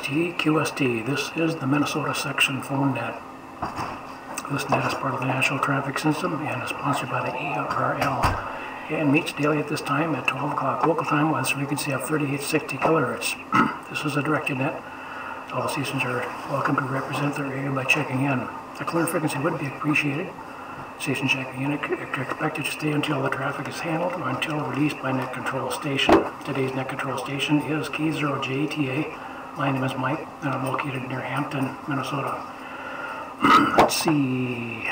QST. This is the Minnesota Section Phone Net. This net is part of the National Traffic System and is sponsored by the ARL. And meets daily at this time at 12 o'clock local time on frequency of 3860 kilohertz. This is a directed net. All stations are welcome to represent their area by checking in. A clear frequency would be appreciated. Station checking in are expected to stay until the traffic is handled or until released by net control station. Today's net control station is K0JTA. My name is Mike, and I'm located near Hampton, Minnesota. Let's see.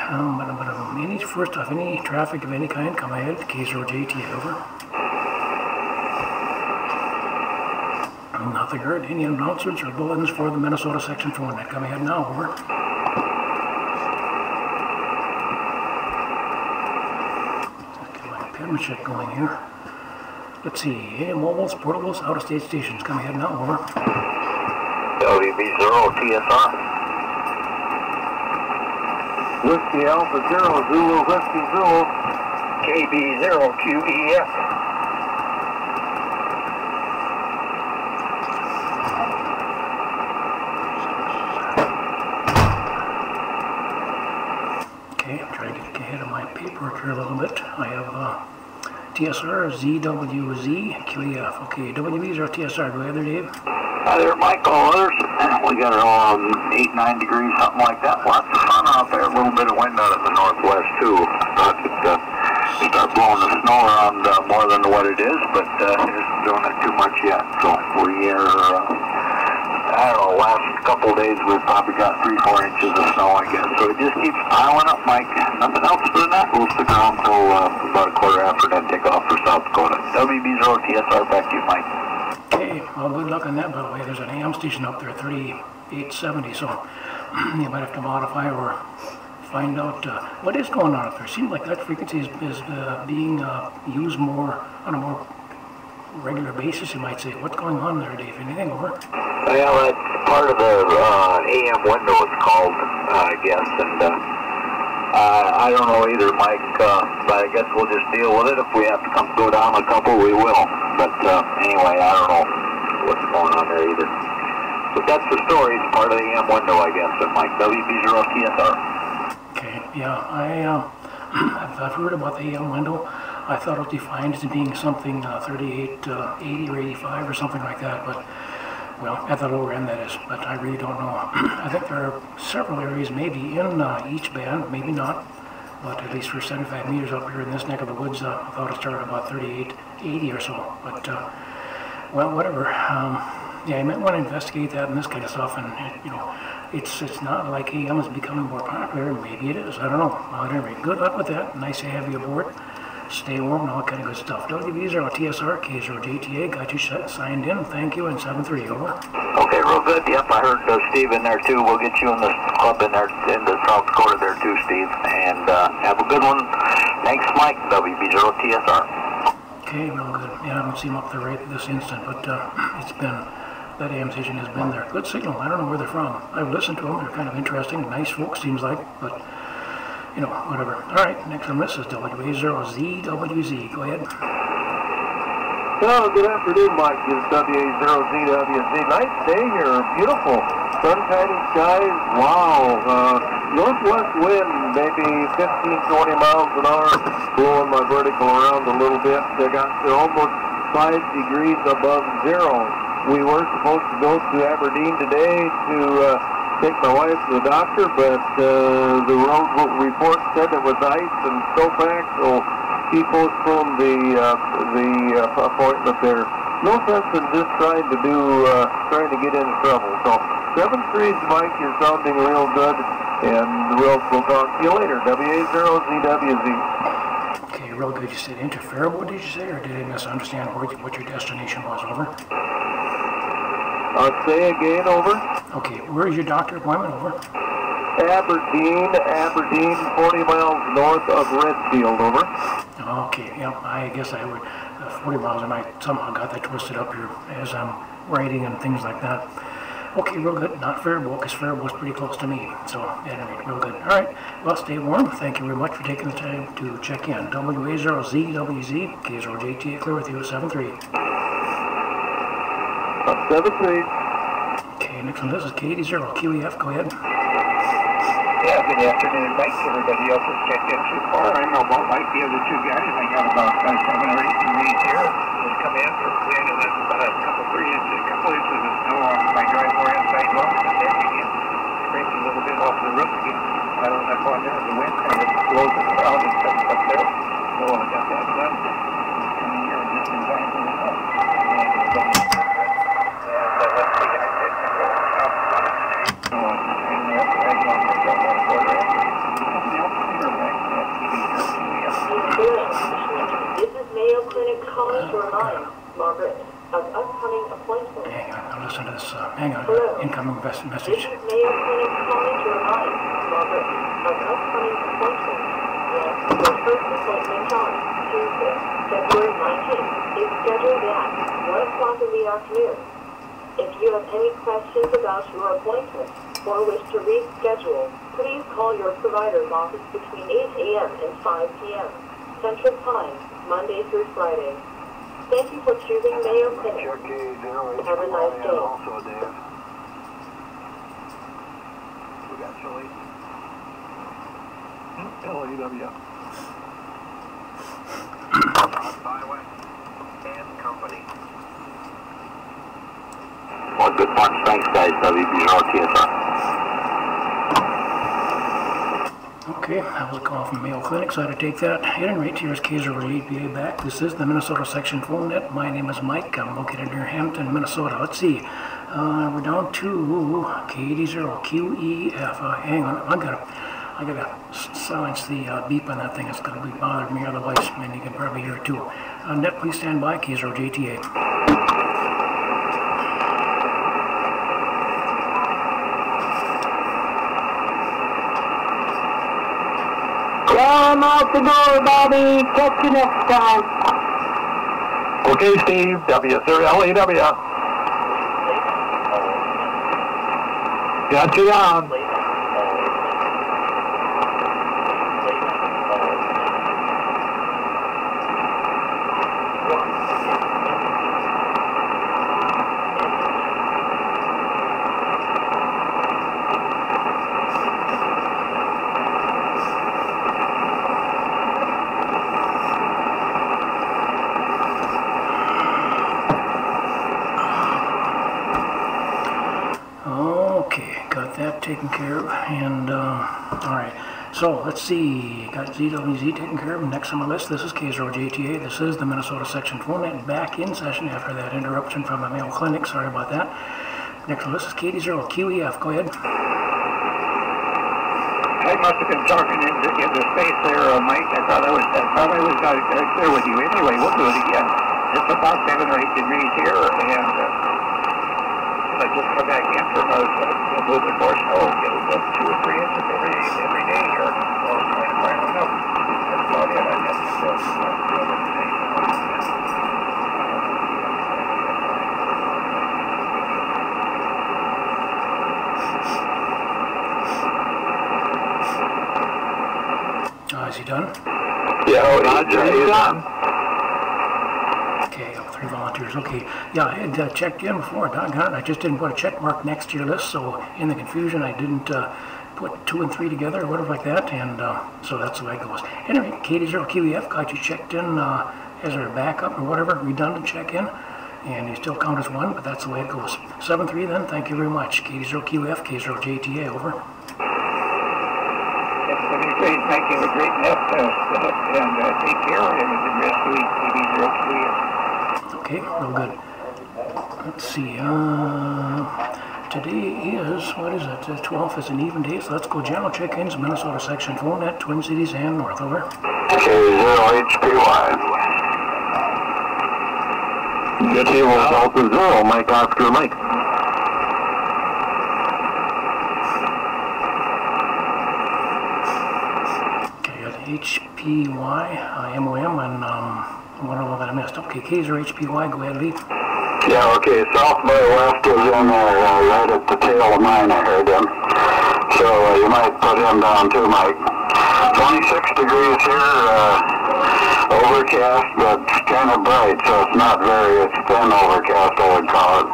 First off, any traffic of any kind, come ahead. K0JTA, over. Nothing heard. Any announcements or bulletins for the Minnesota Section Phone Net? Come ahead now, over. Get my penmanship going here. Let's see. AM mobiles, portables, out-of-state stations. Come ahead now, over. K0JTA. Whiskey Alpha Zero Zulu Whiskey Zulu. KB0QEF. Okay, I'm trying to get ahead of my paperwork here a little bit. I have TSR ZWZ QEF. Okay, WBs or TSR. Go ahead there, Dave. Hi there, Mike. All others. We got 8, 9 degrees, something like that. Lots of sun out there. A little bit of wind out of the northwest too. Thought it start blowing the snow around more than what it is, but it isn't doing it too much yet. So we are, I don't know, last couple of days we've probably got 3-4 inches of snow, I guess. So it just keeps piling up, Mike. Nothing else for that. We'll stick around until about a quarter after then take off for South Dakota. WB0TSR, back to you, Mike. Okay, well, good luck on that, by the way. There's an AM station up there, 3870, so you might have to modify or find out what is going on up there. Seems like that frequency is being used more on a more regular basis, you might say. What's going on there, Dave? Anything, over? Well, that's part of the AM window, it's called, I guess, and I don't know either, Mike, but I guess we'll just deal with it. If we have to go down a couple, we will. But anyway, I don't know what's going on there either. But that's the story. It's part of the AM window, I guess, and Mike, WB0TSR. Okay, yeah, I've heard about the AM window. I thought it was defined as being something 3880 or 85 or something like that, but well, at the lower end that is, but I really don't know. I think there are several areas maybe in each band, maybe not, but at least for 75 meters up here in this neck of the woods, I thought it started about 3880 or so, but well, whatever. Yeah, you might want to investigate that and this kind of stuff, and you know, it's not like AM is becoming more popular. Maybe it is. I don't know. Well, at any rate, good luck with that. Nice to have you aboard. Stay warm and all kind of good stuff. WB0TSR, K0JTA, got you signed in. Thank you, and 7-3, over. Okay, real good. Yep, I heard Steve in there too. We'll get you in the club in there, in the South Dakota there too, Steve. And have a good one. Thanks, Mike. WB0TSR. Okay, real good. Yeah, I don't see him up there right this instant, but it's been, that AM station has been there. Good signal. I don't know where they're from. I've listened to them. They're kind of interesting. Nice folks, seems like, but you know, whatever. All right, next on this is WA0ZWZ. Go ahead. Well, good afternoon, Mike. It's WA0ZWZ. Nice day here. Beautiful. Sunshiny skies. Wow. Northwest wind, maybe 15-20 miles an hour, blowing my vertical around a little bit. They got to almost 5 degrees above zero. We were supposed to go to Aberdeen today to take my wife to the doctor, but the road report said it was ice and snowpack, so he postponed the appointment there. No sense in just trying to get into trouble. So 7-3, Mike, you're sounding real good, and we'll talk to you later. WA0ZWZ. Okay, real good. You said interferable, did you say, or did I misunderstand what your destination was, over? Say again, over. Okay, where is your doctor appointment, over? Aberdeen, 40 miles north of Redfield, over. Okay, yeah, I guess I would, 40 miles, I might somehow got that twisted up here as I'm writing and things like that. Okay, real good. Not Faribault, because Faribault is pretty close to me. So, anyway, real good. All right. Well, stay warm. Thank you very much for taking the time to check in. WA0ZWZ, K0JTA, clear with you at 7-3. 7-3. Okay, next one, this is K0JTA, go ahead. Yeah, good afternoon. Thanks everybody else has checked in so far. I know about like the other two guys. I got about 7 or 8 degrees here. Just come in for wind and then about a couple inches of snow on my driveway and sidewalk, and then again scraped a little bit off the roof again. I don't know if on there the wind kind of blows it around and stuff up there. So I got that done. Coming here just in time for the snow. Let's see, I said to go up. This is Mayo Clinic calling to remind Margaret of upcoming appointments. Hang on, I'll listen to this. Hang on, incoming message. This is Mayo Clinic calling to remind Margaret of upcoming appointments. Yes, your first appointment on Tuesday, February 19th is scheduled at 1 o'clock in the afternoon. If you have any questions about your appointment or wish to reschedule, please call your provider's office between 8 a.m. and 5 p.m. Central Time, Monday through Friday. Thank you for choosing Mayo Clinic. Have a nice day. Also, Dave. We got Chile. LEW. Byway and Company. Well, good punch. Thanks, guys. W0JTA. Okay, that was a call from Mayo Clinic, so I had to take that. At any rate, here's K0JTA back. This is the Minnesota Section Phone Net. My name is Mike. I'm located near Hampton, Minnesota. Let's see. We're down to K0JTA. Hang on, I gotta silence the beep on that thing. It's gonna be bothering me otherwise, and you can probably hear it too. Net, please stand by. K0JTA. I'm out the door, Bobby. Catch you next time. Okay, Steve. W0LEW. Got you on. Taken care of, and alright, so let's see, got ZWZ taken care of. Next on the list, this is K0JTA. This is the Minnesota Section Phone Net, back in session after that interruption from the Mayo Clinic. Sorry about that. Next on the list is K0JTA. Go ahead. I must have been talking into space there, Mike. I thought I probably was clear with you. Anyway, we'll do it again. It's about 7 or 8 degrees here, and I just come back in from a little bit more snow, get about 2 or 3 inches every day here. So I'm trying to find enough. That's about it. I guess it's Is he done? Yeah, he's done. Okay, 3 volunteers. Okay, yeah, I had checked in before. Doggone it, I just didn't put a check mark next to your list, so in the confusion, I didn't put 2 and 3 together or whatever like that, and so that's the way it goes. Anyway, K0JTA got you checked in as a backup or whatever, redundant check-in, and you still count as 1, but that's the way it goes. 7-3 then. Thank you very much. K0JTA, K0JTA, over. Please make you a great nest and take care of him and the rest of K0JTA. Okay, real good. Let's see, today is, what is it, the 12th is an even day, so let's go general check-ins, Minnesota Section Phone Net, Twin Cities and North, over. K0HPY. Good deal, Alpha 0, Mike Oscar Mike. Okay, got HPY, MOM, and one of them that I missed. Okay, K0HPY, go ahead, lead. Yeah, okay, south by west was in there, right at the tail of mine, I heard him. So you might put him down too, Mike. 26 degrees here, overcast, but kind of bright, so it's not very, it's thin overcast, I would call it.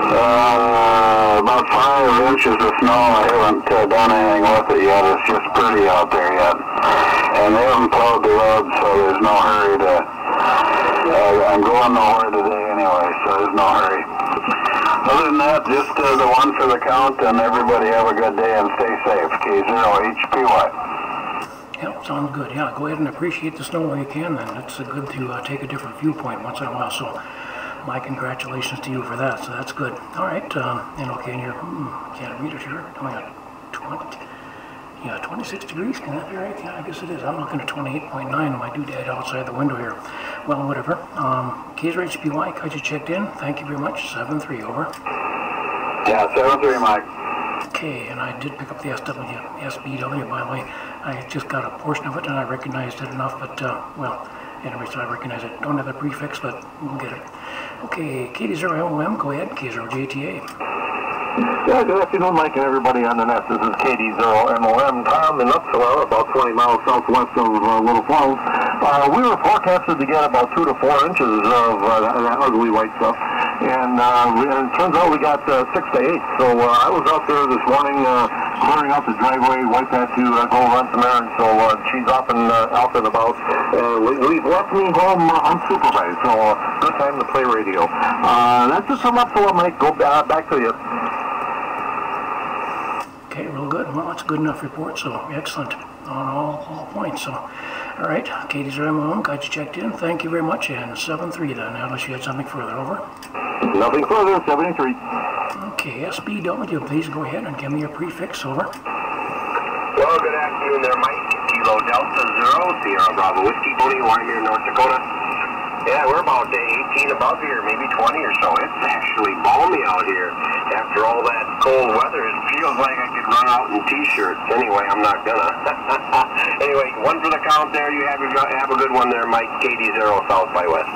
About 5 inches of snow. I haven't done anything with it yet. It's just pretty out there yet. And they haven't plowed the road, so there's no hurry to... I'm going nowhere today anyway, so there's no hurry. Other than that, just the one for the count, and everybody have a good day and stay safe. K0JTA. Yep, sounds good. Yeah, go ahead and appreciate the snow while you can then. It's good to take a different viewpoint once in a while, so my congratulations to you for that, so that's good. All right, and okay, and you're, can't read it here, only got 26 degrees, can that be right? Yeah, I guess it is. I'm looking at 28.9 on my doodad outside the window here. Well, whatever. K0JTA, got you checked in. Thank you very much. 7-3, over. Yeah, 7-3, Mike. Okay, and I did pick up the SBW, by the way. I just got a portion of it, and I recognized it enough, but, well, anyway, so I recognize it. Don't have the prefix, but we'll get it. Okay, K0LM, go ahead, K0JTA. Yeah, good afternoon, Mike, and everybody on the net. This is K0MOM, Tom in Upsala, about 20 miles southwest of Little Falls. We were forecasted to get about 2 to 4 inches of that ugly white stuff, and it turns out we got 6 to 8. So I was out there this morning clearing out the driveway. Wife had to go run some errands, so she's off and out and about. We've left me home unsupervised, so good time to play radio. That's just from Upsala, Mike. Go back to you. Okay, real good. Well, that's a good enough report, so excellent on all points. So, all right, K0MOM, got you checked in. Thank you very much, and 7-3 then, unless you had something further, over. Nothing further, 73. Okay, SBW, please go ahead and give me your prefix, over. Well, good afternoon there, Mike. Kilo Delta 0, Sierra Bravo Whiskey, Tony, Wyoming, North Dakota. Yeah, we're about 18 above here, maybe 20 or so. It's actually balmy out here. After all that cold weather, it feels like I could run out in t-shirts. Anyway, I'm not gonna. Anyway, one for the count there. You have a good one there, Mike. KD0 South by West.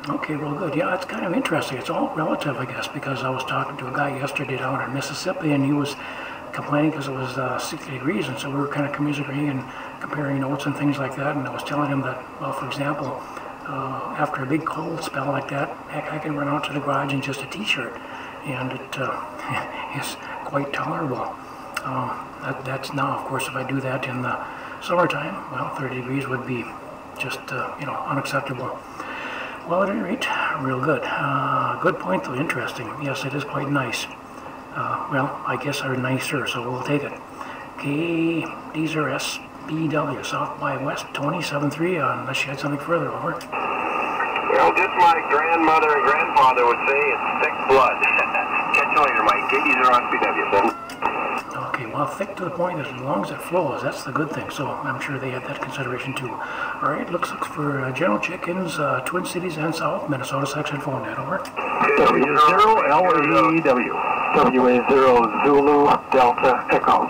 Okay, real good. Yeah, it's kind of interesting. It's all relative, I guess, because I was talking to a guy yesterday down in Mississippi, and he was complaining because it was 60 degrees, and so we were kind of commiserating and comparing notes and things like that, and I was telling him that, well, for example, after a big cold spell like that, heck, I can run out to the garage in just a t-shirt, and it is quite tolerable. That's now, of course, if I do that in the summertime, well, 30 degrees would be just, you know, unacceptable. Well, at any rate, real good. Good point, though, interesting. Yes, it is quite nice. Well, I guess are nicer, so we'll take it. Okay, these are SBW, South by West, 27-3, unless you had something further, over. Well, just my grandmother and grandfather would say, it's thick blood. Catch you later, Mike. KD0 SBW, 7. Okay, well, thick to the point as long as it flows, that's the good thing, so I'm sure they had that consideration too. All right, looks for general check-ins, Twin Cities and South, Minnesota section phone net, over. W0LAEW, WA0 Zulu Delta Echo.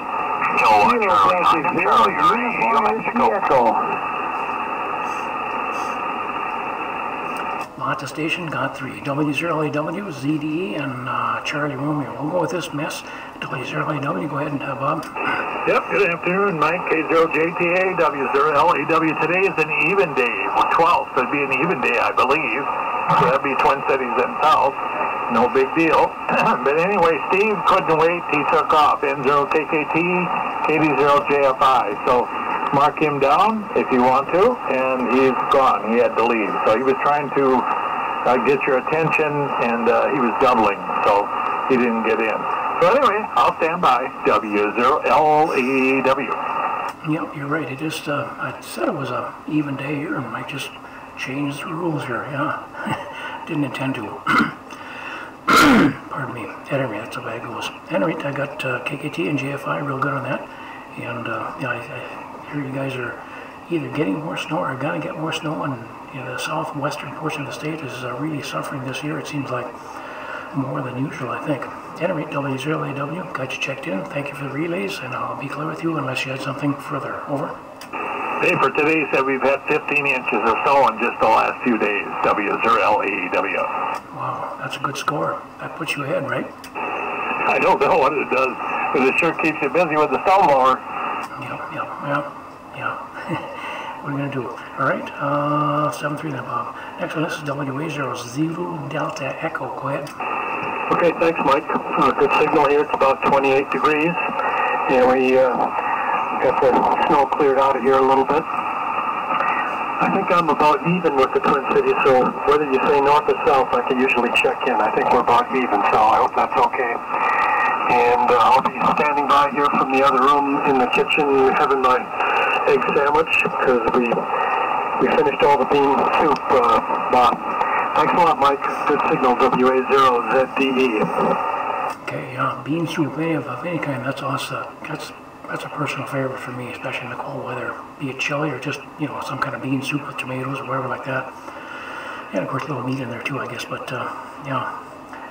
Mata Station got 3. W0LAW, ZDE, and Charlie Romeo. We'll go with this mess. W0LAW, go ahead and Bob. Yep, good afternoon, Mike. K0JTA, W0LAW. Today is an even day. 12th would be an even day, I believe. So that'd be Twin Cities and South. No big deal. But anyway, Steve couldn't wait. He took off. N0KKT, KD0JFI. So mark him down if you want to, and he's gone. He had to leave. So he was trying to get your attention, and he was doubling, so he didn't get in. So anyway, I'll stand by. W0LAW. Yep, you're right. It just, I said it was a even day here, and I just changed the rules here, yeah. Didn't intend to. Pardon me. At any rate, that's the way it goes. At any rate, I got KKT and JFI real good on that. And yeah, I hear you guys are either getting more snow or going to get more snow. And you know, the southwestern portion of the state is really suffering this year. It seems like more than usual, I think. At any rate, W0LAW, got you checked in. Thank you for the relays, and I'll be clear with you unless you had something further. Over. Hey, for today said we've had 15 inches of snow in just the last few days. W0LAW. Wow, that's a good score. That puts you ahead, right? I don't know what it does, but it sure keeps you busy with the snowblower. Yeah. What are we going to do? All right, 7-3 then, Bob. Next one, this is WA0 Zulu Delta Echo. Go ahead. Okay, thanks, Mike. Good signal here. It's about 28 degrees, and we got the snow cleared out of here a little bit. I think I'm about even with the Twin Cities, so whether you say north or south, I can usually check in. I think we're about even, so I hope that's okay. And I'll be standing by here from the other room in the kitchen having my egg sandwich, because we finished all the bean soup, Bob. Thanks a lot, Mike. Good signal, WA0ZDE. Okay, bean soup, of any kind, that's awesome. That's a personal favorite for me, especially in the cold weather. Be it chili or just, you know, some kind of bean soup with tomatoes or whatever like that. And of course a little meat in there too, I guess, but yeah.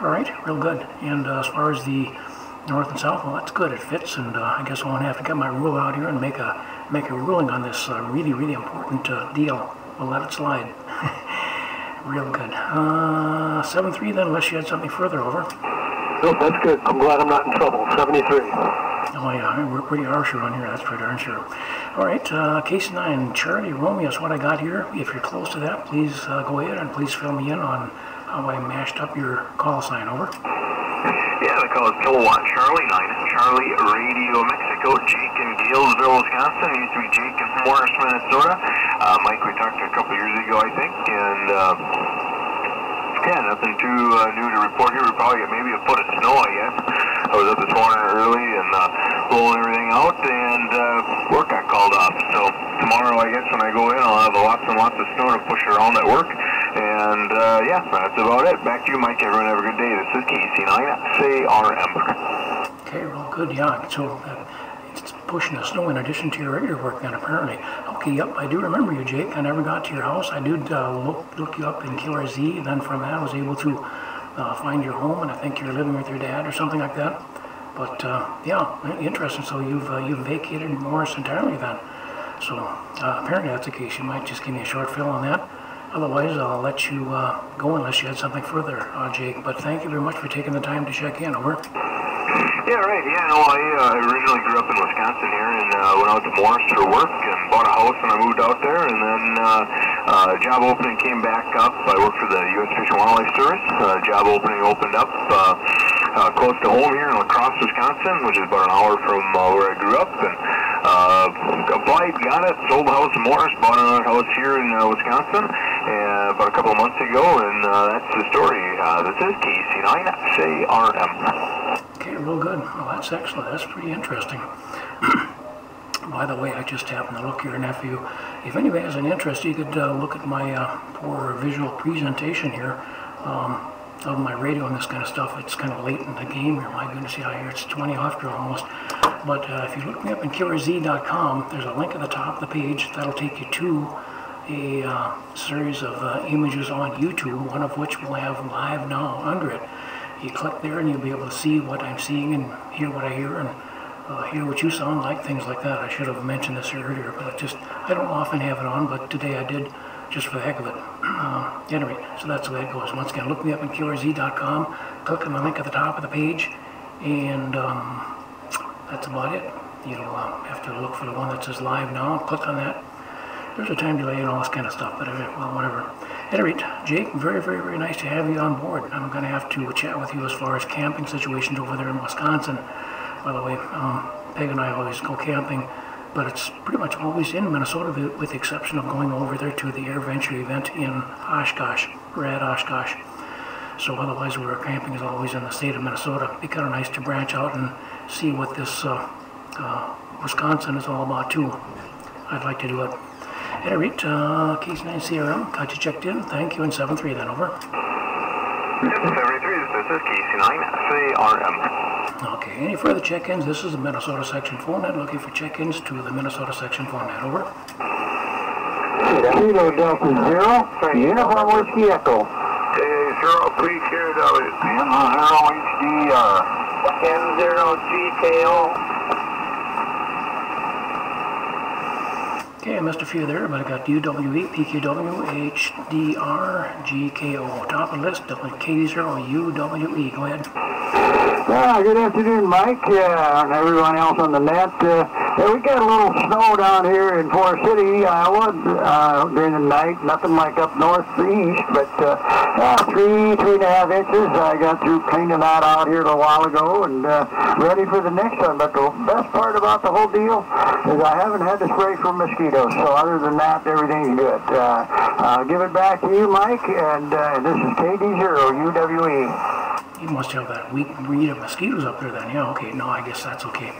Alright, real good. And as far as the north and south, well, that's good, it fits, and I guess I'll have to get my rule out here and make a ruling on this really, really important deal. We'll let it slide. Real good. 7-3 then, unless you had something further over. Nope, that's good. I'm glad I'm not in trouble. 73. Oh yeah, we're pretty harsh around here, that's for darn sure. Alright, case 9, Charlie Romeo is what I got here. If you're close to that, please go ahead and please fill me in on how I mashed up your call sign, over. Yeah, the call is Kilowatt Charlie 9, Charlie Radio Mexico, Jake in Galesville, Wisconsin. It used to be Jake in Morris, Minnesota. Mike, we talked a couple years ago, I think, and yeah, nothing too new to report here. We probably got maybe a foot of snow, I guess. I was up this morning early and blowing everything out, and work got called off. So tomorrow, I guess, when I go in, I'll have lots and lots of snow to push around at work. And yeah, that's about it. Back to you, Mike. Everyone have a good day. This is K0JTA. Okay, real good, yeah. So it's pushing the snow in addition to your regular work then, apparently. Okay, yep, I do remember you, Jake. I never got to your house. I did look you up in KRZ, and then from that I was able to find your home, and I think you're living with your dad or something like that. But yeah, interesting. So you've vacated Morris entirely then. So apparently that's the case. You might just give me a short fill on that. Otherwise, I'll let you go unless you had something further, Jake. But thank you very much for taking the time to check in, over. Yeah, right. Yeah, no, I originally grew up in Wisconsin here, and went out to Morris for work and bought a house, and I moved out there, and then job opening came back up. I worked for the U.S. Fish and Wildlife Service. Job opening opened up close to home here in La Crosse, Wisconsin, which is about an hour from where I grew up, and applied, got it, sold the house in Morris, bought another house here in Wisconsin about a couple of months ago, and that's the story. This is K0JTA. Okay, real good. Well, that's excellent. That's pretty interesting. By the way, I just happened to look your nephew. If anybody has an interest, you could look at my poor visual presentation here of my radio and this kind of stuff. It's kind of late in the game here. My goodness, yeah, here it's 20 after almost. But if you look me up in K0JTA.com, there's a link at the top of the page that'll take you to a series of images on YouTube, one of which will have Live Now under it. You click there and you'll be able to see what I'm seeing and hear what I hear and hear what you sound like, things like that. I should have mentioned this earlier, but I don't often have it on, but today I did, just for the heck of it. Anyway, so that's the way it goes. Once again, look me up in K0JTA.com, click on the link at the top of the page, and that's about it. You'll have to look for the one that says Live Now, click on that. There's a time delay and all this kind of stuff, but well, whatever. At any rate, Jake, very, very, very nice to have you on board. I'm going to have to chat with you as far as camping situations over there in Wisconsin. By the way, Peg and I always go camping, but it's pretty much always in Minnesota, with the exception of going over there to the Air Venture event in Oshkosh. We're at Oshkosh. So otherwise, where camping is always in the state of Minnesota. It'd be kind of nice to branch out and see what this Wisconsin is all about, too. I'd like to do it. At any rate, case 9 CRM, got you checked in. Thank you, and 7-3 then, over. 7-3, this is K0JTA. Okay, any further check-ins? This is the Minnesota Section phone net, looking for check-ins to the Minnesota Section phone net, over. Kilo Delta 0, Uniform Whiskey Echo. K0 PKW. K0JTA. Okay, I missed a few there, but I got UWE, PKW, HDR, GKO. Top of the list, K0UWE. Go ahead. Good afternoon, Mike, and everyone else on the net. Yeah, we got a little snow down here in Forest City, Iowa, during the night. Nothing like up north or east, but 3.5 inches. I got through cleaning that out here a little while ago and ready for the next one. But the best part about the whole deal is I haven't had to spray for mosquitoes. So other than that, everything's good. I'll give it back to you, Mike, and this is K0JTA. You must have that weak breed of mosquitoes up there then. Yeah, okay. No, I guess that's okay.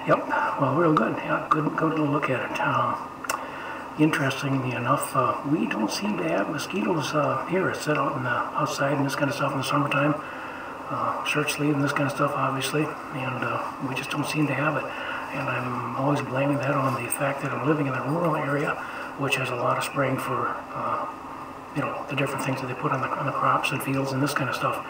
Yep. Well, real good. Yeah, good to look at it. Interestingly enough, we don't seem to have mosquitoes here. It's set out in the outside and this kind of stuff in the summertime. Shirt sleeve and this kind of stuff, obviously. And we just don't seem to have it. And I'm always blaming that on the fact that I'm living in a rural area, which has a lot of spraying for, you know, the different things that they put on the crops and fields and this kind of stuff.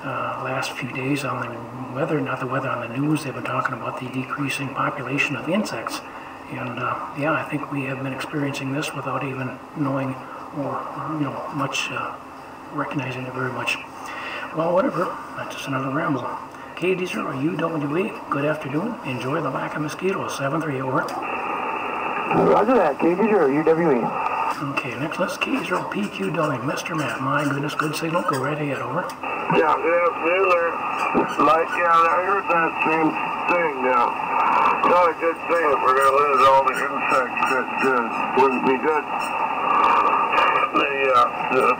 Last few days on the weather, not the weather, on the news, they've been talking about the decreasing population of insects. And yeah, I think we have been experiencing this without even knowing or, you know, much, recognizing it very much. Well, whatever, that's just another ramble. K0JTA, good afternoon. Enjoy the lack of mosquitoes. 7-3, over. Roger that, K0JTA. Okay, next let's K0PQW, Mr. Matt. My goodness, good signal. Go right ahead, over. Yeah, good afternoon there. Like, yeah, I heard that same thing now. Not a good thing if we're going to lose all the insects. That wouldn't be good. They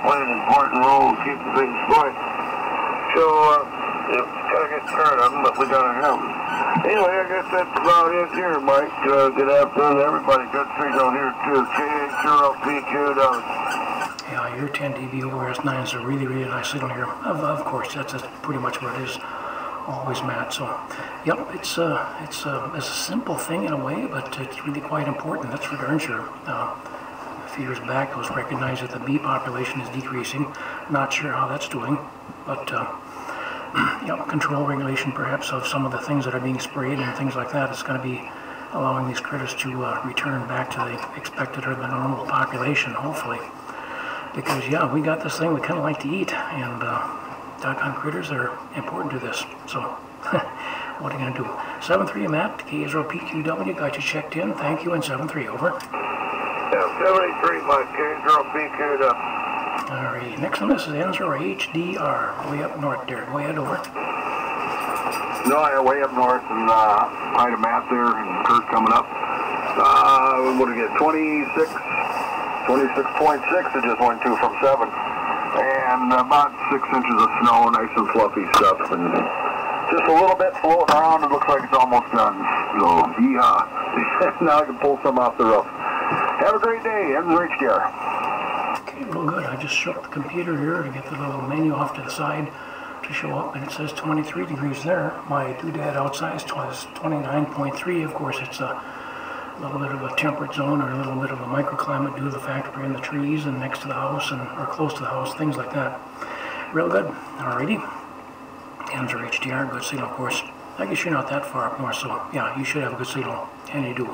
play an important role in keeping things going. So, gotta get tired of them, but we gotta have them. Anyway, I guess that's about it here, Mike. Good afternoon, everybody. Good signal here, too. K0PQW. Yeah, your 10 dB over S9 is a really, really nice signal here. Of course, that's pretty much what it is. Always, Matt. So, yep, it's a simple thing in a way, but it's really quite important. That's for darn sure. A few years back, it was recognized that the bee population is decreasing. Not sure how that's doing, but you know, control regulation perhaps of some of the things that are being sprayed and things like that is going to be allowing these critters to return back to the expected or the normal population, hopefully. Because, yeah, we got this thing we kind of like to eat, and doggone critters are important to this. So, what are you going to do? 7-3, Matt, K0PQW, got you checked in. Thank you, and 7-3, over. Yeah, 73, Mike, K0PQW. Alright, next on this is K0JTA, way up north there. Go ahead, over. No, yeah, way up north, and hi to Matt there, and Kurt coming up. What do we get, 26.6, it just went to from 7. And about 6 inches of snow, nice and fluffy stuff, and just a little bit floating around. It looks like it's almost done. So, yeah. Now I can pull some off the roof. Have a great day, K0JTA. Okay, real good. I just shook the computer here to get the little menu off to the side to show up, and it says 23 degrees there. My doodad outside was 29.3. Of course, it's a little bit of a temperate zone or a little bit of a microclimate due to the fact we're in the trees and next to the house and or close to the house, things like that. Real good. Alrighty. K0JTA, good signal, of course. I guess you're not that far up north, so yeah, you should have a good signal, and you do.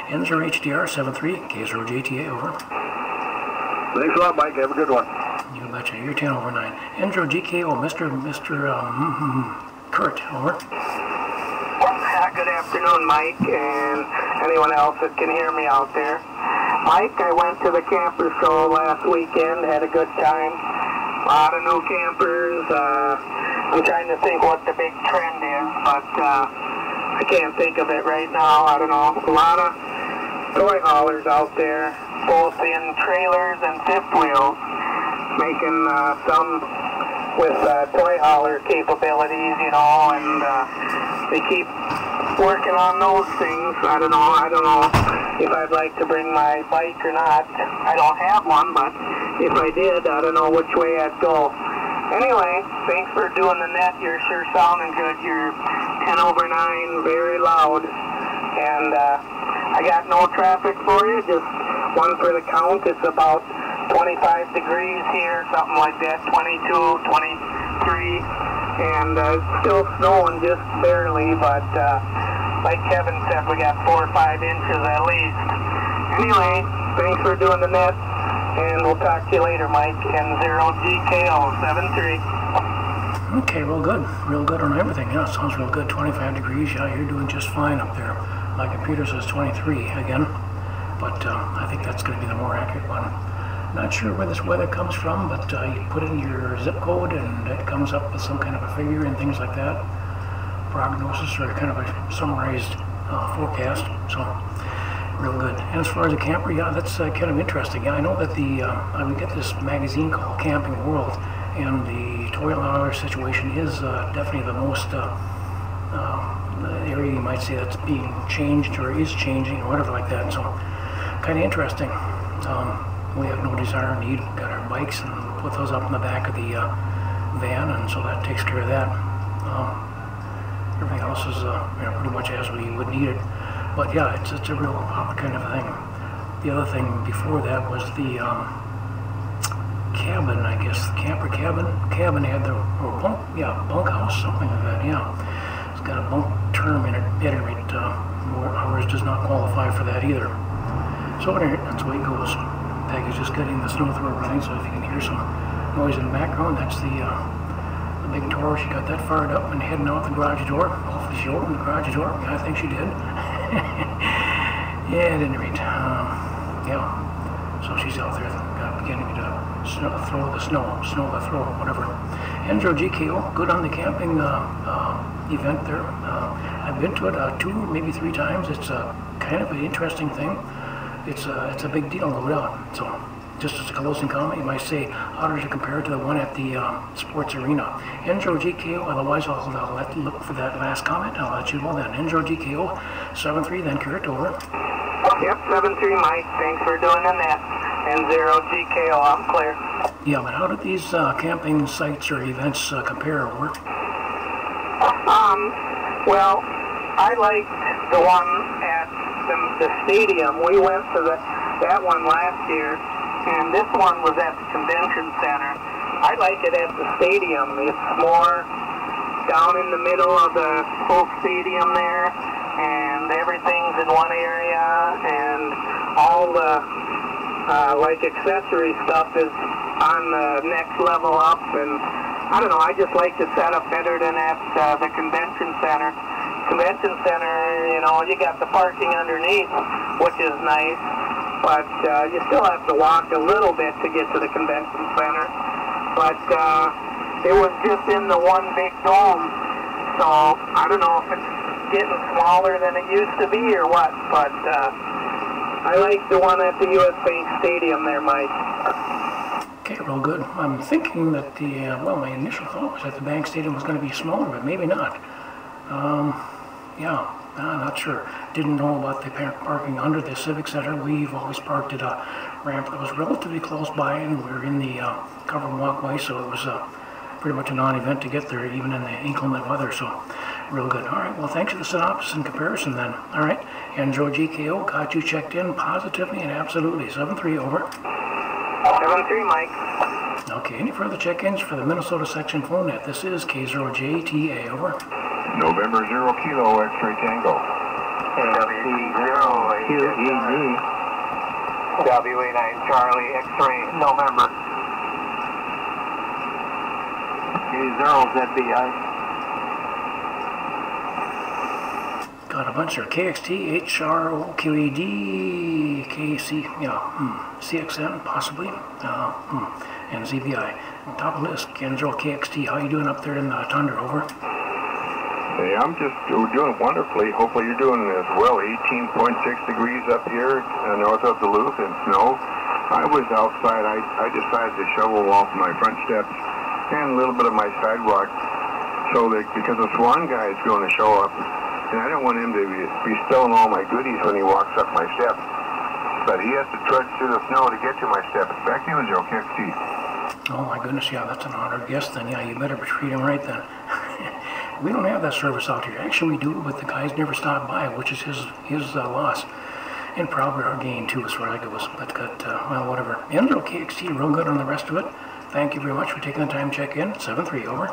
K0JTA 7-3, K0JTA, over. Thanks a lot, Mike. Have a good one. You betcha. You're 10 over 9. K0JTA, Mr. Kurt, over. Good afternoon, Mike, and anyone else that can hear me out there. Mike, I went to the camper show last weekend, had a good time. A lot of new campers. I'm trying to think what the big trend is, but I can't think of it right now. I don't know. A lot of toy haulers out there, both in trailers and fifth wheels, making some with toy hauler capabilities, you know, and they keep working on those things. I don't know if I'd like to bring my bike or not. I don't have one, but if I did, I don't know which way I'd go. Anyway, thanks for doing the net. You're sure sounding good. You're 10 over 9, very loud. And I got no traffic for you, just one for the count. It's about 25 degrees here, something like that, 22, 23. And it's still snowing just barely, but like Kevin said, we got 4 or 5 inches at least. Anyway, thanks for doing the net, and we'll talk to you later, Mike. K0JTA 7-3. Okay, real good on everything. Yeah, sounds real good. 25 degrees. Yeah, you're doing just fine up there. My computer says 23 again, but I think that's going to be the more accurate one. Not sure where this weather comes from, but you put in your zip code and it comes up with some kind of a figure and things like that. Prognosis or kind of a summarized forecast. So real good. And as far as a camper, yeah, that's kind of interesting. Yeah, I know that we get this magazine called Camping World, and the $12 situation is definitely the most area you might say that's being changed or is changing or whatever like that. So kind of interesting. We have no desire or need. We've got our bikes and put those up in the back of the van, and so that takes care of that. Everything else is pretty much as we would need it. But yeah, it's a real kind of thing. The other thing before that was the cabin, I guess, the camper cabin. Cabin had the bunkhouse, something like that. Yeah, it's got a bunk term in it. At any rate, ours does not qualify for that either. So anyway, that's the way it goes. Peggy's just getting the snow thrower running, so if you can hear some noise in the background, that's the big Toro. She got that fired up and heading out the garage door. Hopefully she opened the garage door. Yeah, I think she did. Yeah, at any rate, yeah. So she's out there beginning to throw the snow the throw, whatever. Andrew GKO, good on the camping event there. I've been to it 2, maybe 3 times. It's kind of an interesting thing. It's a big deal, no doubt. So, just as a closing comment, you might say, how does it compare to the one at the sports arena? Andrew GKO, otherwise I'll let you look for that last comment. I'll let you know then. Andrew GKO, 7-3, then Kurt, over. Yep, 7-3, Mike. Thanks for doing the net. And 0 GKO, I'm clear. Yeah, but how did these camping sites or events compare, over? Well, I liked the one at the stadium. We went to that one last year, and this one was at the convention center. I like it at the stadium. It's more down in the middle of the whole stadium there, and everything's in one area, and all the like accessory stuff is on the next level up, and I don't know, I just like the setup better than at the convention center. Convention center, you know, you got the parking underneath, which is nice, but you still have to walk a little bit to get to the convention center. But it was just in the one big dome, so I don't know if it's getting smaller than it used to be or what, but I like the one at the U.S. Bank Stadium there, Mike. Okay, real good. I'm thinking that my initial thought was that the Bank Stadium was going to be smaller, but maybe not. Yeah, I'm not sure. Didn't know about the parking under the Civic Center. We've always parked at a ramp that was relatively close by, and we were in the covered walkway, so it was pretty much a non-event to get there, even in the inclement weather, so real good. All right, well, thanks for the synopsis and comparison then. All right, Andrew GKO, got you checked in positively and absolutely. 7-3, over. 7-3, Mike. Okay, any further check-ins for the Minnesota section phone net? This is K0JTA, over. November 0 Kilo X-ray Tango. WC0QED. WA9 Charlie X-ray November. K0ZBI. Got a bunch of KXT, HROQED, KC, CXN, possibly, and ZBI. Top of the list, Kendra KXT. How you doing up there in the Tundra, over? Hey, we're doing wonderfully. Hopefully you're doing as well. 18.6 degrees up here north of Duluth and snow. I was outside. I decided to shovel off my front steps and a little bit of my sidewalk because the Swan guy is going to show up. And I don't want him to be stealing all my goodies when he walks up my steps. But he has to trudge through the snow to get to my steps. Back to you, Joe KXT. Oh my goodness, yeah, that's an honored guest then. Yeah, you better treat him right then. We don't have that service out here. Actually, we do, but the guys never stop by, which is his loss. And probably our gain, too, as far as that goes. But, well, whatever. Andrew KXT, real good on the rest of it. Thank you very much for taking the time to check in. 7-3, over.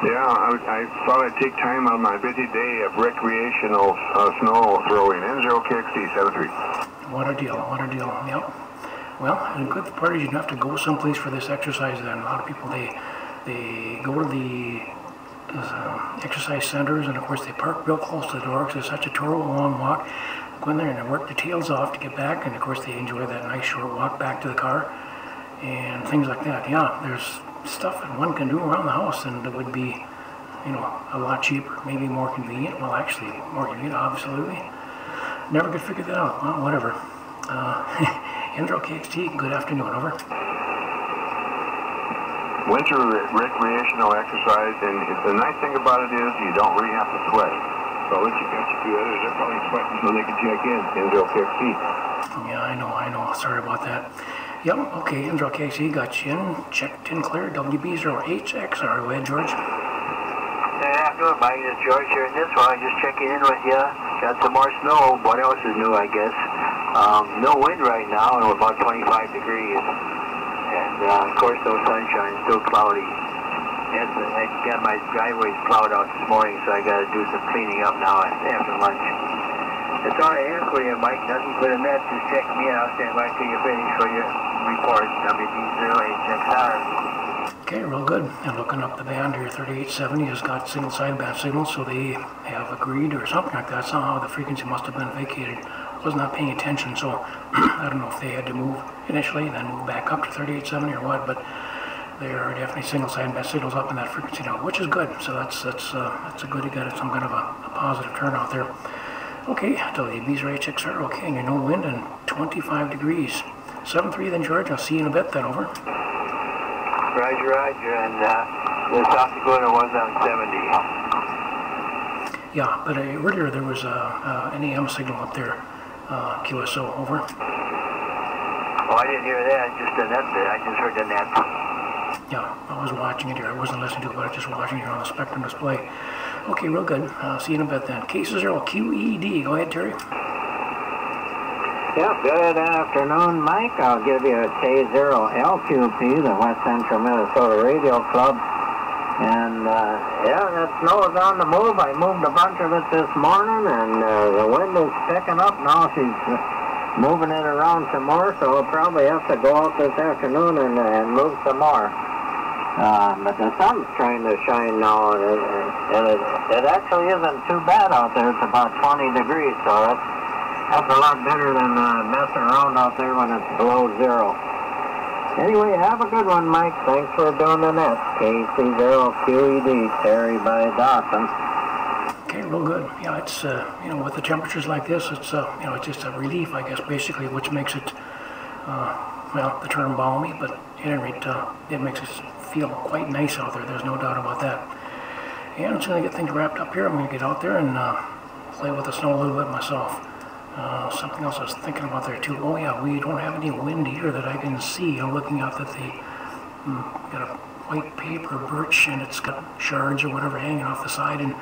Yeah, I thought I'd take time on my busy day of recreational snow throwing. Enzo KXT 73. What a deal, yep. Well, the good part is you don't have to go someplace for this exercise then. A lot of people, they They go to the exercise centers, and of course they park real close to the door because it's such a terrible long walk. Go in there and they work their tails off to get back, and of course they enjoy that nice short walk back to the car and things like that. Yeah, there's stuff that one can do around the house, and it would be, you know, a lot cheaper, maybe more convenient. Well, actually more convenient, absolutely. Never could figure that out. Well, whatever. K0JTA, good afternoon, over. Winter recreational exercise, and the nice thing about it is you don't really have to sweat. So what you got to do is they're probably sweating so they can check in K0JTA. Yeah, I know. Sorry about that. Yep, okay, K0JTA got you in, checked in clear, WB0HXR. Go ahead, George. Good afternoon, Mike. This is George here in this one. Just checking in with you. Got some more snow. What else is new, I guess? No wind right now, and we're about 25 degrees. And, of course, no sunshine. Still cloudy. I got my driveways plowed out this morning, so I got to do some cleaning up now after lunch. That's all I have for you, Mike. Nothing for the net. Just check me out. Stand by till you're finished for your report. WB0HXR. Okay, real good. And looking up the band here, 3870 has got single sideband signals, so they have agreed or something like that. Somehow the frequency must have been vacated. I was not paying attention, so I don't know if they had to move initially and then move back up to 3870 or what, but there are definitely single sideband signals up in that frequency now, which is good. So that's a good to get some kind of a positive turnout there. Okay, WB0HXR, okay, and you're no wind and 25 degrees. 7-3 then, George. I'll see you in a bit then, over. Roger, and the South Dakota was on 70. Yeah, but earlier there was an AM signal up there, QSO, over. Oh, I didn't hear that, just the net bit. I just heard the net. Yeah, I was watching it here. I wasn't listening to it, but I was just watching it here on the spectrum display. Okay, real good. See you in a bit then. K0JTA. Go ahead, Terry. Yep, good afternoon, Mike. I'll give you a K0LQP, the West Central Minnesota Radio Club. And, yeah, that snow is on the move. I moved a bunch of it this morning, and the wind is picking up. Now she's moving it around some more, so we'll probably have to go out this afternoon and move some more. But the sun's trying to shine now, and it actually isn't too bad out there. It's about 20 degrees, so that's a lot better than messing around out there when it's below zero. Anyway, have a good one, Mike. Thanks for doing the net. KC0QED, Terry by Dawson. Okay, real good. Yeah, it's, you know, with the temperatures like this, it's, you know, it's just a relief, I guess, basically, which makes it, well, the term balmy, but at any rate, it makes it feel quite nice out there. There's no doubt about that. And as soon as I get things wrapped up here, I'm going to get out there and play with the snow a little bit myself. Something else I was thinking about there too. Oh yeah, we don't have any wind here that I can see. I'm looking out that they got a white paper birch, and it's got shards or whatever hanging off the side, and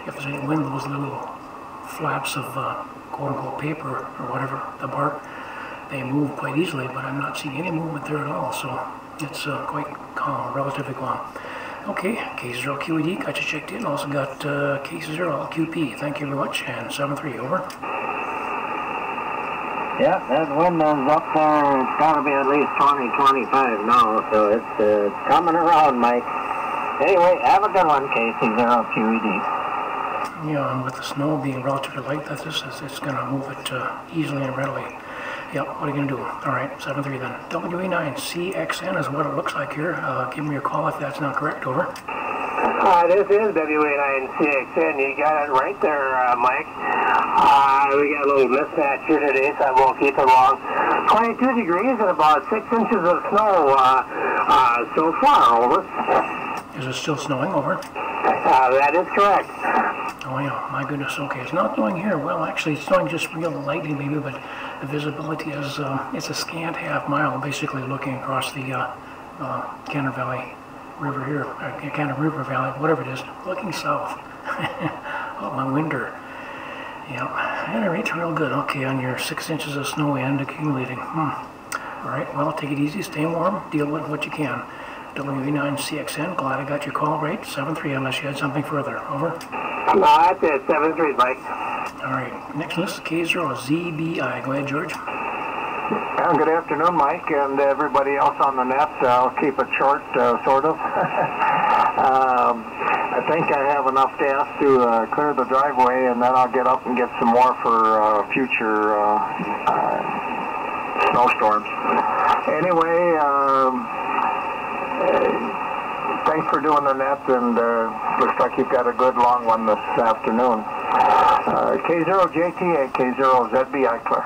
if there's any wind, those little flaps of quote-unquote paper or whatever, the bark, they move quite easily, but I'm not seeing any movement there at all, so it's quite calm, relatively calm. Okay, K0QED, got you checked in. Also got K0LQP. Thank you very much, and 7-3, over. Yeah, that wind is up there. It's got to be at least 20-25 now, so it's coming around, Mike. Anyway, have a good one, KC0QED. Yeah, and with the snow being relatively light, it's going to move it easily and readily. Yep, what are you going to do? All right, 7-3 then. WA9CXN is what it looks like here. Give me your call if that's not correct, over. This is WA9CXN. You got it right there, Mike. We got a little mismatch here today, so I won't keep it long. 22 degrees and about 6 inches of snow so far, over. Is it still snowing, over? That is correct. Oh yeah, my goodness, okay. It's not snowing here. Well, actually, it's snowing just real lightly maybe, but the visibility is, it's a scant half mile, basically looking across the Canner Valley River here, Canner River Valley, whatever it is, looking south. Oh, my winter. Yeah, at any rate, real good. Okay, on your 6 inches of snow and accumulating. All right, well, take it easy, stay warm, deal with what you can. WA9CXN, glad I got your call right. 7-3, unless you had something further. Over. No, that's it. 7-3, Mike. All right, next list, K0ZBI. Go ahead, George. Good afternoon, Mike, and everybody else on the net. I'll keep it short, sort of. I think I have enough gas to clear the driveway, and then I'll get up and get some more for future snowstorms. Anyway, thanks for doing the net, and looks like you've got a good long one this afternoon. K0JTA, K0ZB Eichler.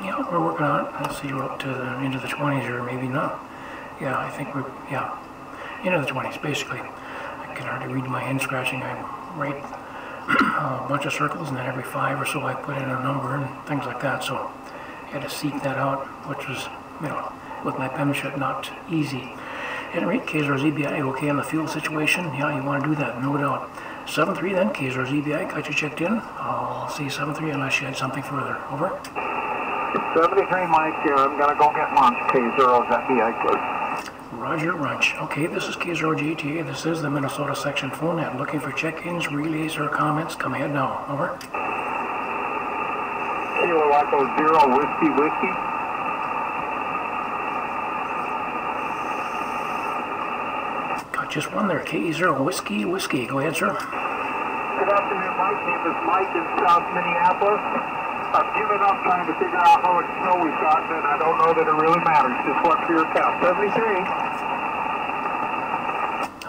Yeah, we're working on it. Let's see, we're up to into the 20s, or maybe not. Yeah, I think we're, into the 20s, basically. I can hardly read my hand scratching. I write a bunch of circles, and then every 5 or so I put in a number and things like that. So I had to seek that out, which was, with my penmanship, not easy. At any rate, K0ZBI, okay on the fuel situation? Yeah, you want to do that, no doubt. 7-3 then, K0ZBI, got you checked in. I'll see 7-3 unless you had something further. Over. 73, Mike, I'm going to go get lunch. K0ZBI, clear. Roger, Runch. Okay, this is K0JTA. This is the Minnesota section phone net. Looking for check-ins, relays, or comments? Come ahead now. Over. Kilo Echo 0, Whiskey, Whiskey. Got just one there. K0, Whiskey, Whiskey. Go ahead, sir. Good afternoon, Mike. Name is Mike in South Minneapolis. I've given up trying to figure out how much snow we've gotten, and I don't know that it really matters. Just what's your count? 73.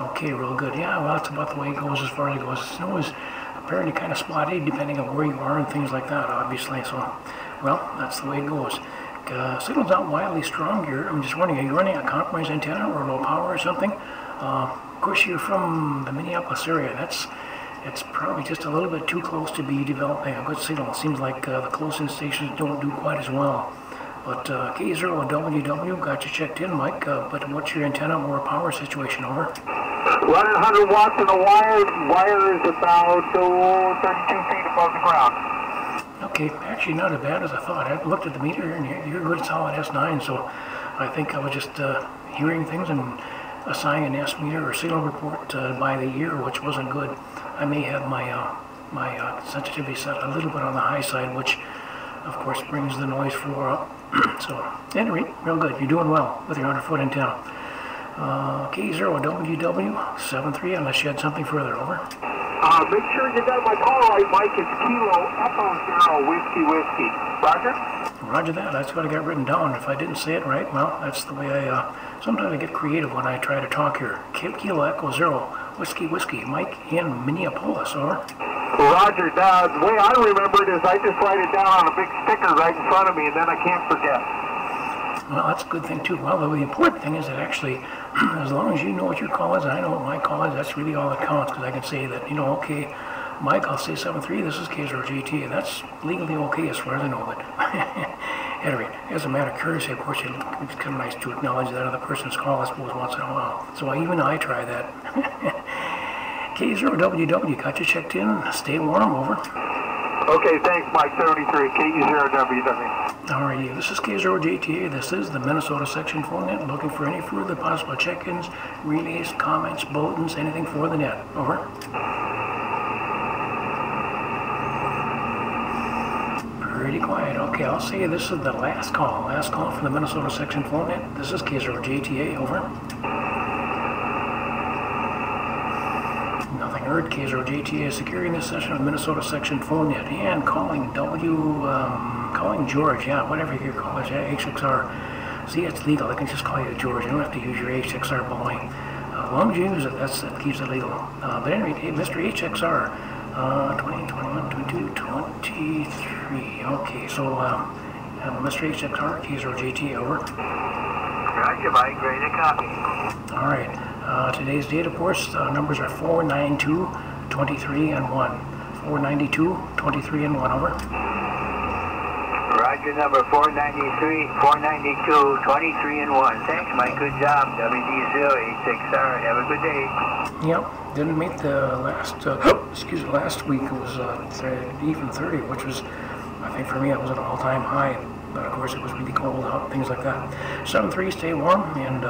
Okay, real good. Yeah, well, that's about the way it goes as far as it goes. Snow is apparently kind of spotty depending on where you are and things like that, obviously. So, well, that's the way it goes. Signal's not wildly strong here. I'm just wondering, are you running a compromised antenna or low power or something? Of course, you're from the Minneapolis area. It's probably just a little bit too close to be developing a good signal. It seems like the close-in stations don't do quite as well. But K0WW got you checked in, Mike. But what's your antenna or power situation? Over. Running 100 watts in the wire. Wire is about 32 feet above the ground. Okay, actually not as bad as I thought. I looked at the meter and you're a good solid S9, so I think I was just hearing things and assigning an S meter or signal report by the year, which wasn't good. I may have my sensitivity set a little bit on the high side, which of course brings the noise floor up. So, at any rate, real good. You're doing well with your 100-foot antenna. K0WW 73, unless you had something further. Over. Make sure you got my call right, Mike. It's Kilo Echo 0, Whiskey, Whiskey. Roger? Roger that. That's what I got written down. If I didn't say it right, well, that's the way I, sometimes I get creative when I try to talk here. Kilo Echo 0, Whiskey, Whiskey. Mike in Minneapolis. Over. Roger. The way I remember it is I just write it down on a big sticker right in front of me, and then I can't forget. Well, that's a good thing, too. Well, the important thing is that actually, as long as you know what your call is and I know what my call is, that's really all that counts, because I can say that, okay, Mike, I'll say 7-3, this is K0JTA, and that's legally okay as far as I know, but anyway, as a matter of courtesy, of course, it's kind of nice to acknowledge that other person's call, I suppose, once in a while. So even I try that. K0WW, got you checked in. Stay warm. Over. Okay, thanks, Mike. 73, K0WW. Alrighty, this is K0JTA. This is the Minnesota section phone net. Looking for any further possible check-ins, relays, comments, bulletins, anything for the net. Over. Pretty quiet. Okay, I'll say this is the last call. Last call for the Minnesota section phone net. This is K0JTA. Over. Nothing heard. K0JTA is securing this session of Minnesota section phone net and calling calling George. Yeah, whatever you call it. HXR. See, it's legal. I can just call you George. You don't have to use your HXR boy. As long as you use it, that keeps it legal. But anyway, Mr. HXR. 20, 21, 22, 23. Okay, so Mr. HXR, K0JTA, over. Roger, Mike, ready to copy. All right. Today's date, of course, numbers are 492, 23, and 1. 492, 23, and 1, over. Roger, number 493, 492, 23, and 1. Thanks, Mike. Good job. WD086R. Have a good day. Yep. Didn't meet the last, last week. It was even 30, which was, I think for me, it was an all-time high. But, of course, it was really cold out, things like that. 7-3, stay warm, and,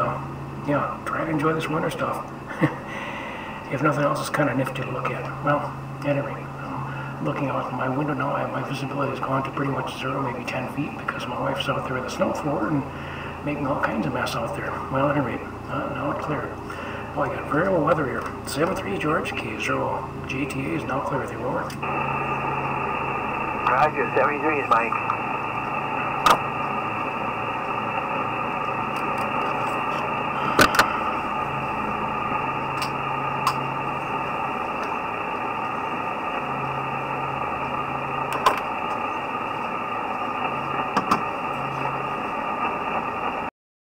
yeah, try to enjoy this winter stuff. If nothing else, it's kind of nifty to look at. Well, anyway, looking out my window now, my visibility has gone to pretty much 0, maybe 10 feet, because my wife's out there with a snow thrower and making all kinds of mess out there. Well, at any rate, now it's clear. Well, I got variable weather here. 7-3 George, K0JTA is now clear with you, over. Roger, 73 is Mike.